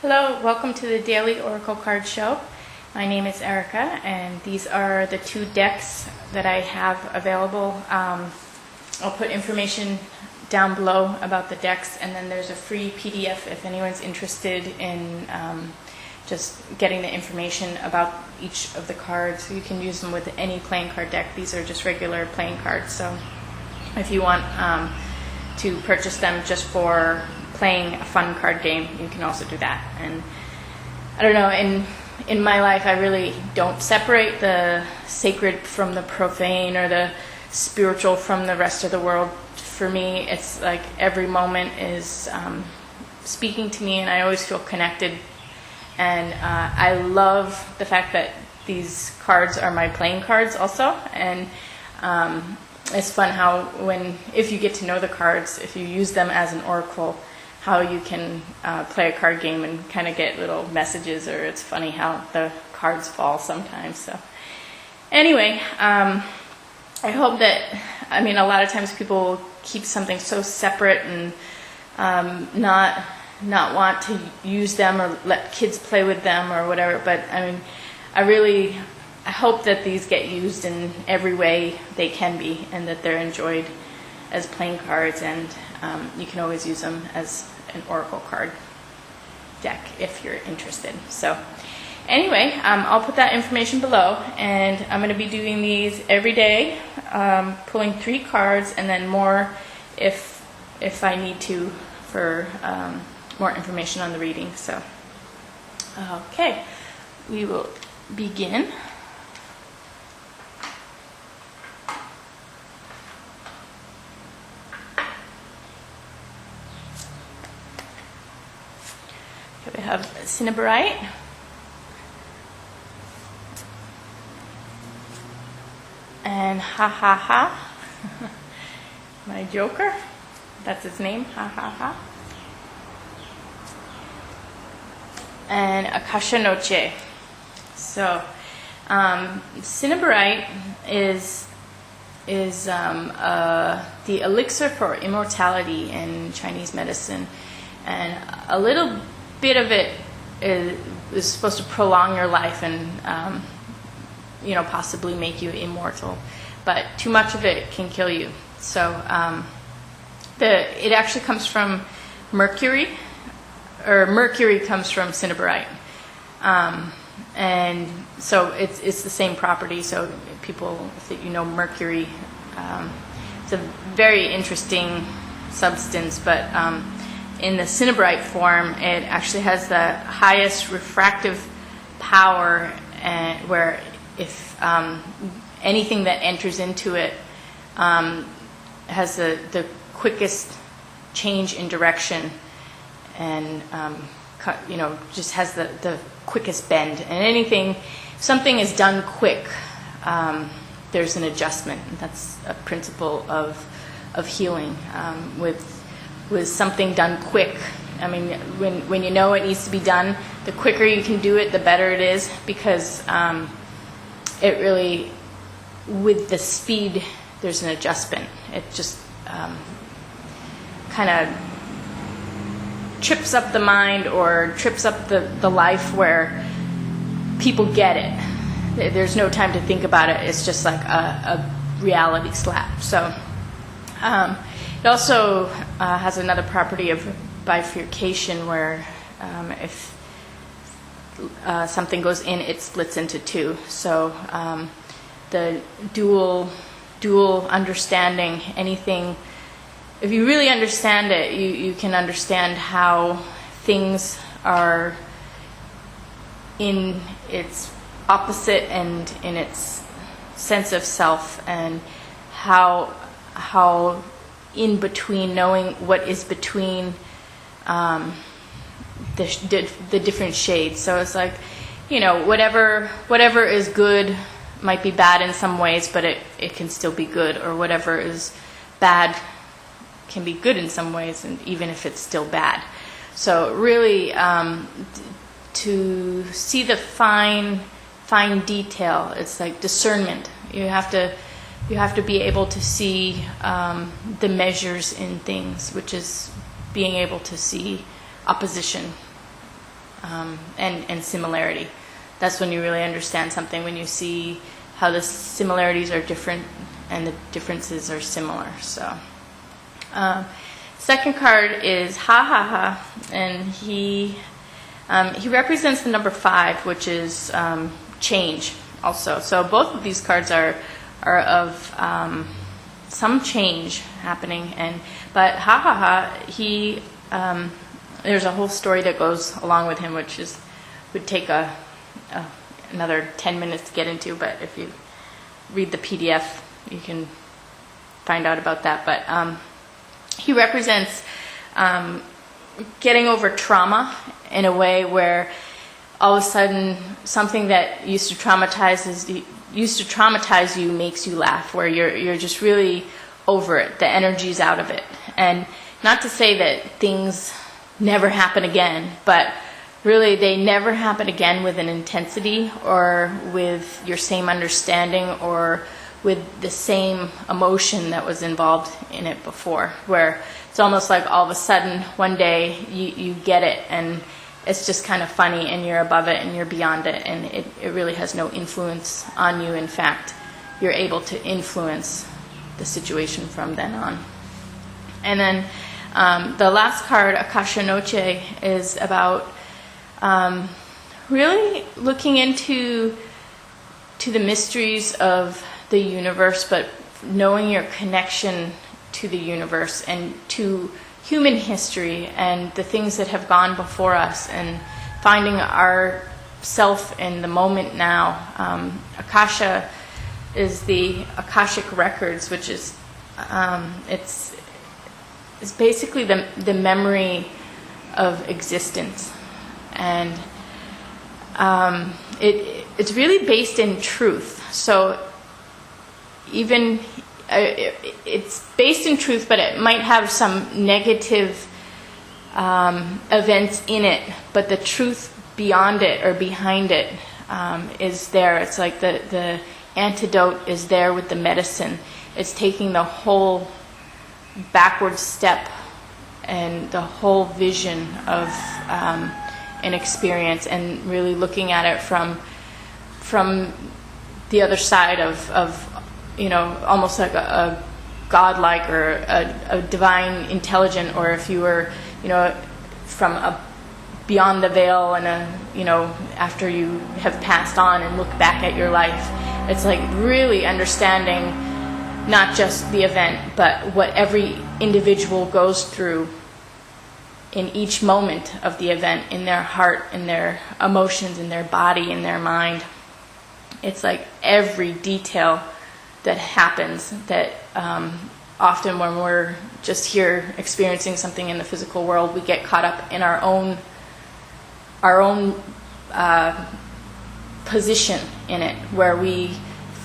Hello, welcome to the Daily Oracle Card Show. My name is Erica, and these are the two decks that I have available. I'll put information down below about the decks, and then there's a free PDF if anyone's interested in just getting the information about each of the cards. You can use them with any playing card deck. These are just regular playing cards, so if you want to purchase them just for playing a fun card game, you can also do that. And I don't know, in my life, I really don't separate the sacred from the profane or the spiritual from the rest of the world. For me, it's like every moment is speaking to me, and I always feel connected. And I love the fact that these cards are my playing cards also. And it's fun how if you get to know the cards, if you use them as an oracle, how you can play a card game and kind of get little messages, or it's funny how the cards fall sometimes. So anyway, I hope that, a lot of times people keep something so separate and not want to use them or let kids play with them or whatever. But I hope that these get used in every way they can be, and that they're enjoyed as playing cards, and you can always use them as an oracle card deck if you're interested. So anyway, I'll put that information below, and I'm going to be doing these every day, pulling 3 cards, and then more if I need to for more information on the reading. So okay, we will begin. We have Cinnabarite, and Ha Ha Ha, my Joker, that's his name, Ha Ha Ha, and Akasha Noche. So Cinnabarite is the elixir for immortality in Chinese medicine, and a little bit of it is supposed to prolong your life and possibly make you immortal, but too much of it can kill you. So it actually comes from Mercury, or Mercury comes from Cinnabarite, and so it's the same property. So people, if Mercury, it's a very interesting substance, but in the Cinnabarite form, it actually has the highest refractive power, and where if anything that enters into it has the quickest change in direction, and just has the quickest bend. And something is done quick, there's an adjustment. That's a principle of healing, with something done quick. When you know it needs to be done, the quicker you can do it, the better it is, because it really, with the speed, there's an adjustment. It just kind of trips up the mind, or trips up the life, where people get it. There's no time to think about it. It's just like a reality slap. So it also has another property of bifurcation, where if something goes in, it splits into 2. So the dual understanding, anything, if you really understand it, you can understand how things are in its opposite and in its sense of self, and how in between, knowing what is between the different shades. So it's like, whatever is good might be bad in some ways, but it can still be good, or whatever is bad can be good in some ways, and even if it's still bad. So really, to see the fine detail, it's like discernment. You have to be able to see the measures in things, which is being able to see opposition and similarity. That's when you really understand something, when you see how the similarities are different and the differences are similar. So, second card is Ha Ha Ha, and he represents the number 5, which is change also. So both of these cards are of some change happening, but Ha Ha Ha, there's a whole story that goes along with him, which would take another 10 minutes to get into, but if you read the PDF, you can find out about that. But he represents getting over trauma in a way where all of a sudden something that used to traumatize you makes you laugh, where you're just really over it. The energy's out of it. And not to say that things never happen again, but really they never happen again with an intensity or with your same understanding or with the same emotion that was involved in it before, where it's almost like all of a sudden one day you get it and it's just kind of funny and you're above it and you're beyond it, and it really has no influence on you. In fact, you're able to influence the situation from then on. And then the last card, Akasha Noche, is about really looking into the mysteries of the universe, but knowing your connection to the universe and to human history and the things that have gone before us, and finding our self in the moment now. Akasha is the Akashic Records, which is it's basically the memory of existence, and it's really based in truth. So even it's based in truth, but it might have some negative events in it, but the truth beyond it or behind it is there. It's like the antidote is there with the medicine. It's taking the whole backward step and the whole vision of an experience, and really looking at it from the other side of almost like a godlike or a divine intelligent, or if you were from beyond the veil, and after you have passed on and look back at your life, it's like really understanding not just the event, but what every individual goes through in each moment of the event, in their heart, in their emotions, in their body, in their mind. It's like every detail that happens that often when we're just here experiencing something in the physical world, we get caught up in our own position in it, where we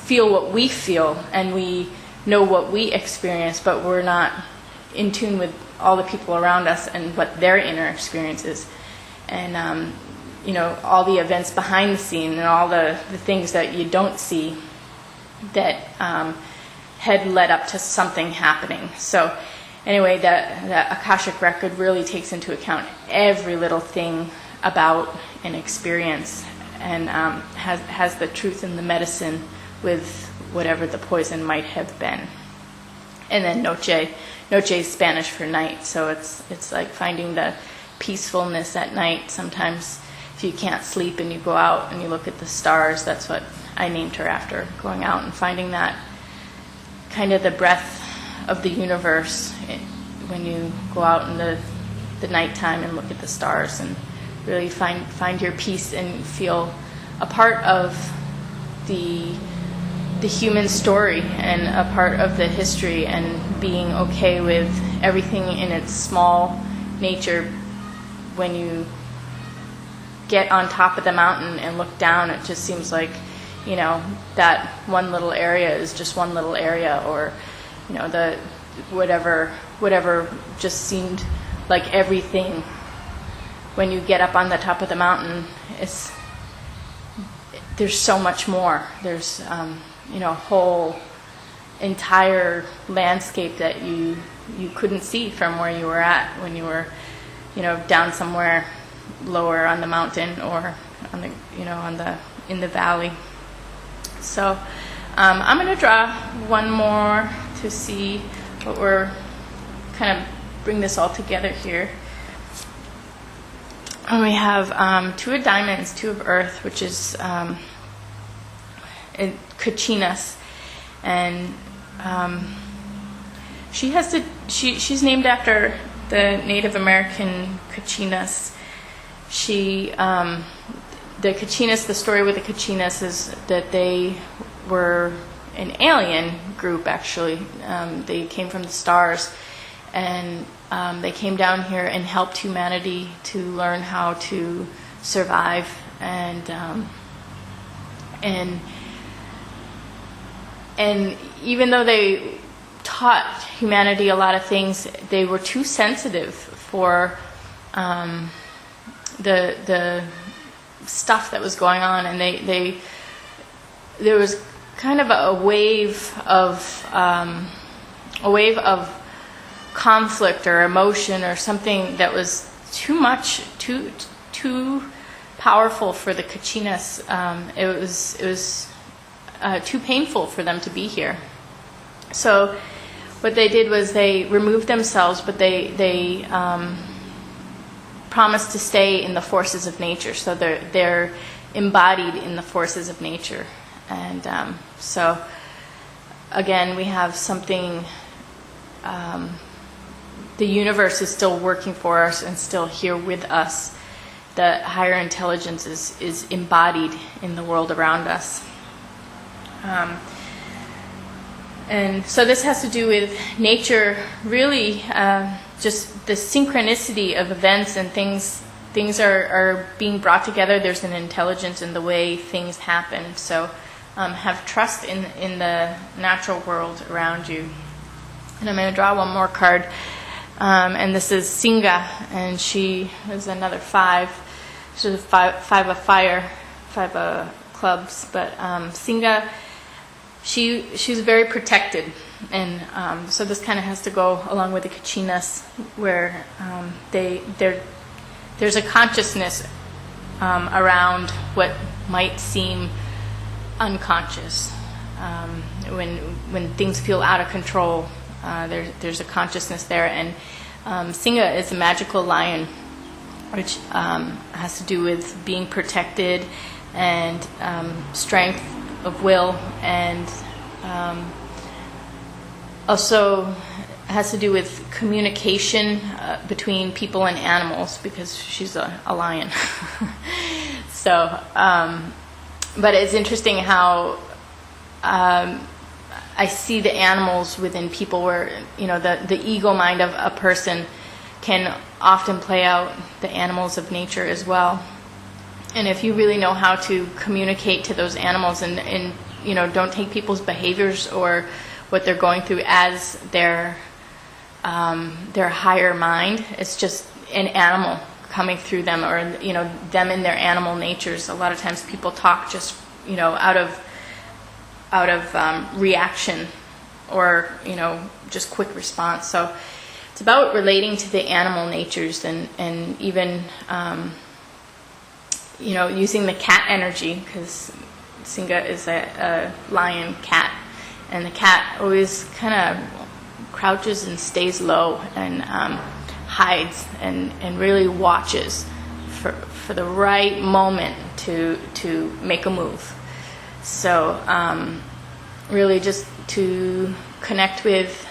feel what we feel and we know what we experience, but we're not in tune with all the people around us and what their inner experience is, and all the events behind the scene and all the things that you don't see that had led up to something happening. So anyway, the Akashic Record really takes into account every little thing about an experience, and has the truth and the medicine with whatever the poison might have been. And then Noche is Spanish for night, so it's like finding the peacefulness at night. Sometimes if you can't sleep and you go out and you look at the stars, that's what I named her after, going out and finding that kind of the breath of the universe when you go out in the nighttime and look at the stars, and really find your peace and feel a part of the human story and a part of the history, and being okay with everything in its small nature. When you get on top of the mountain and look down, it just seems like that one little area is just one little area, or the whatever just seemed like everything. When you get up on the top of the mountain, there's so much more. There's a whole entire landscape that you couldn't see from where you were at when you were down somewhere lower on the mountain or on the, in the valley. So I'm going to draw one more to see what we're kind of bring this all together here. And we have 2 of diamonds, 2 of earth, which is Kachinas, and she's named after the Native American Kachinas. The Kachinas, the story with the Kachinas is that they were an alien group, actually. They came from the stars, and they came down here and helped humanity to learn how to survive, and even though they taught humanity a lot of things, they were too sensitive for the stuff that was going on, and there was kind of a wave of conflict or emotion or something that was too much, too powerful for the Kachinas. It was too painful for them to be here. So what they did was they removed themselves, but they promised to stay in the forces of nature. So they're embodied in the forces of nature. And so again, we have something. The universe is still working for us and still here with us. The higher intelligence is embodied in the world around us. And so this has to do with nature, really just the synchronicity of events and things. Things are being brought together. There's an intelligence in the way things happen. So have trust in the natural world around you. And I'm going to draw one more card. And this is Singa, and she is another 5. She's a 5 of fire, 5 of clubs. But Singa, she's very protected, and so this kind of has to go along with the Kachinas, where there's a consciousness around what might seem unconscious. When things feel out of control, there's a consciousness there, and Singa is a magical lion, which has to do with being protected and strength of will, and also has to do with communication between people and animals, because she's a lion. So, but it's interesting how I see the animals within people, where the ego mind of a person can often play out the animals of nature as well. And if you really know how to communicate to those animals, and don't take people's behaviors or what they're going through as their higher mind, it's just an animal coming through them, or them in their animal natures. A lot of times people talk just out of reaction, or just quick response. So it's about relating to the animal natures, and even using the cat energy, because Singa is a lion cat, and the cat always kind of crouches and stays low and hides and really watches for the right moment to make a move. So really just to connect with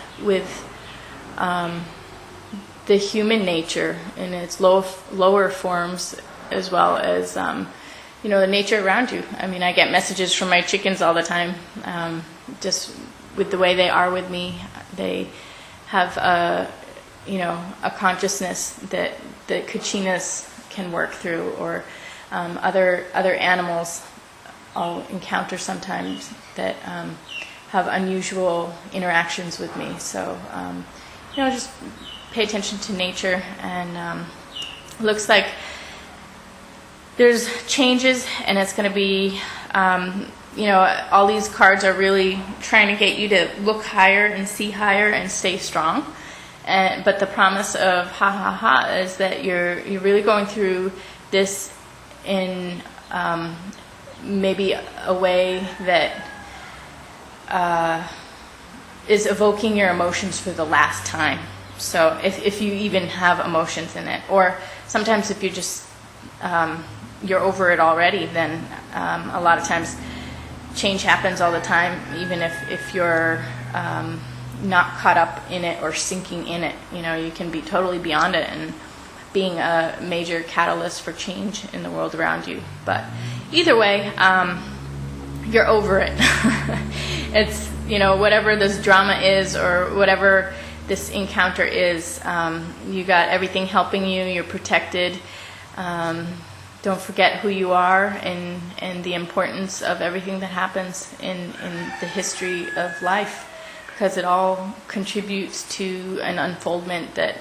the human nature in its lower forms, as well as the nature around you. I mean, I get messages from my chickens all the time, just with the way they are with me. They have a consciousness that the Kachinas can work through, or other animals I'll encounter sometimes that have unusual interactions with me. So just pay attention to nature, and it looks like there's changes, and it's going to be, all these cards are really trying to get you to look higher and see higher and stay strong. But the promise of ha ha ha is that you're really going through this in maybe a way that is evoking your emotions for the last time. So if you even have emotions in it, or sometimes if you're just you're over it already, then a lot of times change happens all the time, even if you're not caught up in it or sinking in it. You know, you can be totally beyond it and being a major catalyst for change in the world around you. But either way, you're over it. It's, you know, whatever this drama is or whatever this encounter is, you got everything helping you, you're protected. Don't forget who you are and the importance of everything that happens in the history of life, because it all contributes to an unfoldment that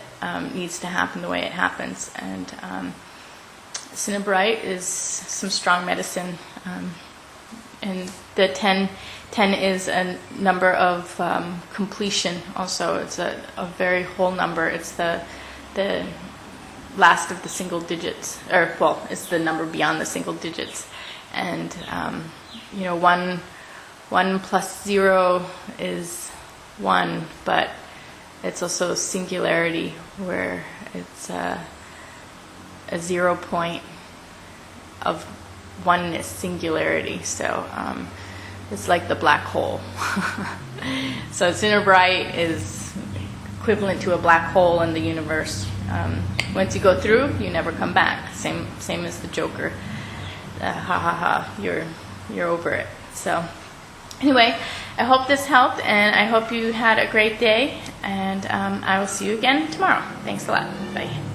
needs to happen the way it happens. And Cinnabrite is some strong medicine. And the 10 is a number of completion also. It's a very whole number. It's the last of the single digits, or well, it's the number beyond the single digits. And you know, one plus 0 is 1, but it's also singularity, where it's a 0 point of oneness, singularity. So it's like the black hole. So Cinnabrite is equivalent to a black hole in the universe. Once you go through, you never come back. Same as the Joker. Ha ha ha. You're over it. So anyway, I hope this helped, and I hope you had a great day. And I will see you again tomorrow. Thanks a lot. Bye.